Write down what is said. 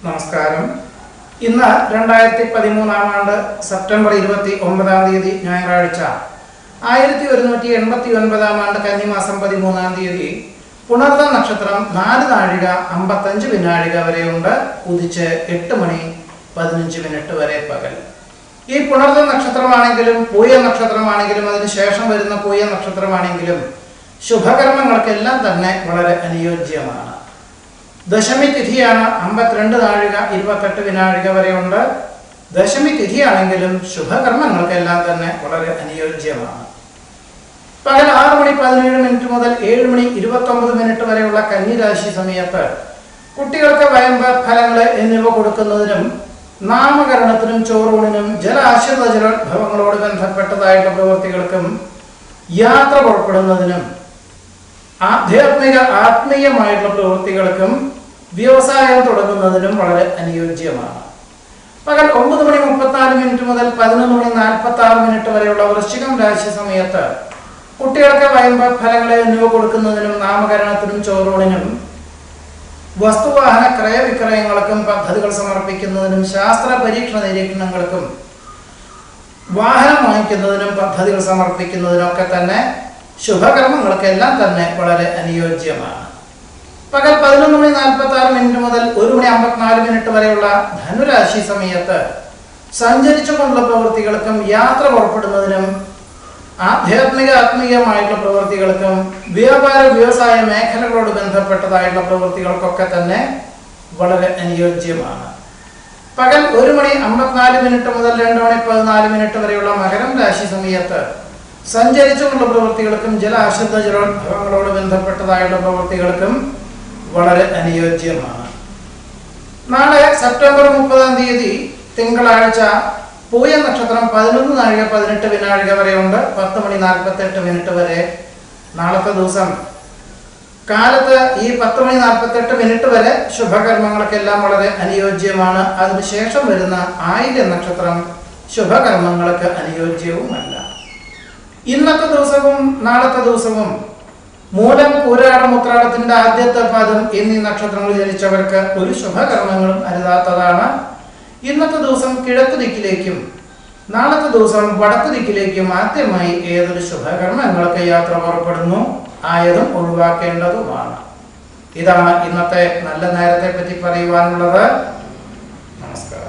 നമസ്കാരം. ഇന്ന് 2013 ആണ്ട് സെപ്റ്റംബർ 29 ഞായറാഴ്ച 1189 ആണ്ട് കന്നിമാസം 13 പുണർദ നക്ഷത്രം 4 നാഴിക 55 വിനാഴിക വരെയുണ്ട്. ഉദിച്ച് 8 മണി 15 വരെ പകൽ. ഈ പുണർദ നക്ഷത്രമാണെങ്കിലും പൂയ നക്ഷത്രമാണെങ്കിലും അതിനുശേഷം വരുന്ന പൂയ നക്ഷത്രമാണെങ്കിലും ശുഭകർമ്മങ്ങൾക്കെല്ലാം തന്നെ വളരെ അനുയോജ്യമാണ്. ദശമി തിഥിയാണ് 52 നാഴിക 28 വിനാഴിക വരെയുണ്ട്. ദശമി തിഥിയാണെങ്കിലും ശുഭകർമ്മങ്ങൾക്കെല്ലാം തന്നെ വളരെ അനുയോജ്യമാണ്. പകൽ 6 മണി 17 മുതൽ 7 മണി 29 വരെയുള്ള കന്നിരാശി സമയത്ത് കുട്ടികൾക്ക് വയമ്പ് ഫലങ്ങൾ എന്നിവ കൊടുക്കുന്നതിനും നാമകരണത്തിനും ചോറൂണിനും ജലാശ്രിത ജലോദ്ഭവങ്ങളോട് ബന്ധപ്പെട്ടതായിട്ടുള്ള പ്രവൃത്തികൾക്കും യാത്ര പുറപ്പെടുന്നതിനും ആത്മീയമായിട്ടുള്ള പ്രവൃത്തികൾക്കും വ്യവസായം തുടങ്ങുന്നതിനും വളരെ അനുയോജ്യമാണ്. പകൽ 9 മണി 34 മുതൽ 11 മണി 46 വരെയുള്ള വൃശ്ചികം രാശി സമയത്ത് കുട്ടികൾക്ക് വയമ്പ ഫലങ്ങൾ എന്നിവ കൊടുക്കുന്നതിനും നാമകരണത്തിനും ചോറൂണിനും വസ്തുവാഹന ക്രയവിക്രയങ്ങൾക്കും പദ്ധതികൾ സമർപ്പിക്കുന്നതിനും ശാസ്ത്ര പരീക്ഷണ നിരീക്ഷണങ്ങൾക്കും വാഹനം വാങ്ങിക്കുന്നതിനും പദ്ധതികൾ സമർപ്പിക്കുന്നതിനൊക്കെ തന്നെ ശുഭകർമ്മങ്ങൾക്കെല്ലാം തന്നെ വളരെ അനുയോജ്യമാണ്. പകൽ 11 മണി 46 മുതൽ 1 മണി 54 വരെയുള്ള ധനുരാശി സമയത്ത് സഞ്ചരിച്ചുകൊണ്ടുള്ള പ്രവൃത്തികൾക്കും യാത്ര പുറപ്പെടുന്നതിനും ആത്മീയമായിട്ടുള്ള പ്രവൃത്തികൾക്കും വ്യാപാര വ്യവസായ മേഖലകളോട് ബന്ധപ്പെട്ടതായിട്ടുള്ള പ്രവൃത്തികൾക്കൊക്കെ തന്നെ വളരെ അനുയോജ്യമാണ്. പകൽ 1 മണി 54 മുതൽ 2 മണി 14 വരെയുള്ള മകരം രാശി സമയത്ത് സഞ്ചരിച്ചുകൊണ്ടുള്ള പ്രവൃത്തികൾക്കും ജലാശ്രിത ജലോദ്ഭവങ്ങളോട് ബന്ധപ്പെട്ടതായുള്ള പ്രവൃത്തികൾക്കും വളരെ അനുയോജ്യമാണ്. നാളെ സെപ്റ്റംബർ 30 തിങ്കളാഴ്ച പൂയ നക്ഷത്രം 11 നാഴിക 18 വിനാഴിക വരെയുണ്ട്. 10 മണി 48 വരെ. നാളത്തെ ദിവസം കാലത്ത് ഈ 10 മണി 48 വരെ ശുഭകർമ്മങ്ങൾക്കെല്ലാം വളരെ അനുയോജ്യമാണ്. അതിനുശേഷം വരുന്ന ആയില്യ നക്ഷത്രം ശുഭകർമ്മങ്ങൾക്ക് അനുയോജ്യവുമല്ല. ഇന്നത്തെ ദിവസവും നാളത്തെ ദിവസവും മൂലം പൂരാടം ഉത്രാടത്തിന്റെ ആദ്യത്തെ പാദം എന്നീ നക്ഷത്രങ്ങൾ ജനിച്ചവർക്ക് ഒരു ശുഭകർമ്മങ്ങളും അരുതാത്തതാണ്. ഇന്നത്തെ ദിവസം കിഴക്ക് ദിക്കിലേക്കും നാളത്തെ ദിവസം വടക്ക് ദിക്കിലേക്കും ആദ്യമായി ഏതൊരു ശുഭകർമ്മങ്ങൾക്ക് യാത്ര പുറപ്പെടുന്നു ആയതും ഒഴിവാക്കേണ്ടതുമാണ്. ഇതാണ് ഇന്നത്തെ നല്ല നേരത്തെ പറ്റി പറയുവാനുള്ളത്. നമസ്കാരം.